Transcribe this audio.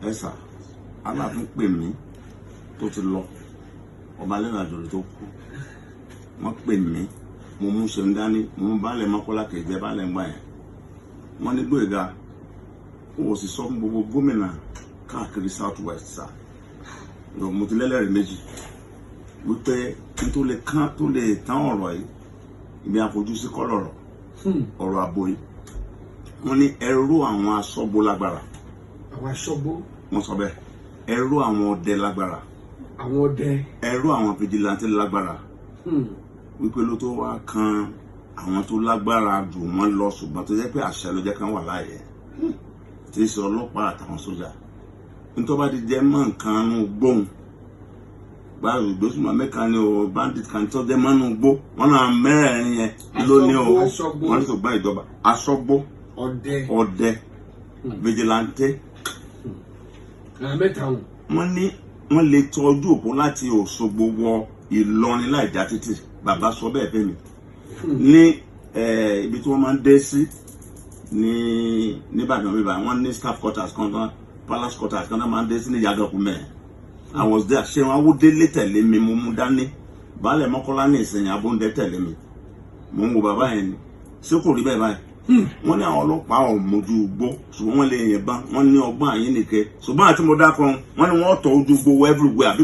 ẹ̀sà aláàfin pè mí tó ti lọ ọba lẹ́nu àjòrò tó kú wọ́n pè mí mo mú ṣeun dání mo mú baálẹ̀ Mọ́kọ́lá kejì baálẹ̀ ńgbà yẹn wọ́n ní Gbóyèga ó sì sọ fún gbogbo gómìnà káàkiri south west sá mo ti lẹ́lẹ́rìí méjì wípé kí n tó lè kán tó lè tán ọ̀rọ̀ yìí ibi àfojúsí kọ́ lọ̀rọ̀ ọ̀rọ̀ àbò yìí wọ́n ní ẹrú àwọn aṣọ́gbó lágbára. Àwọn aṣọ́gbó. Wọ́n sọ bẹ́ẹ̀ ẹrú àwọn ọdẹ lágbára. Àwọn ọdẹ. Ẹrú àwọn fìdílàntì lágbára. Wípé ló tó wá kan àwọn tó lágbára jù wọ́n lọ ṣùgbọ́n tó jẹ́ pé àṣẹ ló jẹ́ kán wà láàyè tí í ṣe ọlọ́pàá àtàwọn sójà nítorí bá ti jẹ́ mọ́ nǹkan nù gbóhùn báyìí ìgbésùnmọ̀ mẹ́ka ni o bandit kan tó jẹ́ mọ́nú gbó wọ́n náà mẹ́rẹ̀ẹ̀rin yẹn ló ní o wọ́n ní ṣùgbọ́n ìjọba aṣọ́gbó ọdẹ vigilante wọ́n ní wọ́n lè tọ́jú òpó láti Òṣogbo wọ Ìlọrin láì já títì bàbá sọ bẹ́ẹ̀ fẹ́ mi ní ibi tí wọ́n máa ń dé sí ní Ìbàdàn bíbá wọ́n ní staff quarters kan tán palace quarters kan náà máa ń dé sí ní Yàgànkú mẹ́ẹ̀ I was there ṣé wọn Awódélé tẹ̀lé mi mo mú dání baálẹ̀ Mọ́kọ́lá ní ìsẹ̀yìn Abóńdé tẹ̀lé mi mo ń wo bàbá yẹn ni ṣé kò rí bẹ́ẹ̀ báyìí wọ́n ní àwọn ọlọ́pàá ò mójú gbó ṣùgbọ́n wọ́n lè yìnbọn wọ́n ní ọgbọ́n àyínnìke ṣùgbọ́n àti mo dákọ̀ wọ́n ní wọ́n tọ́ ojú gbó everywhere àbí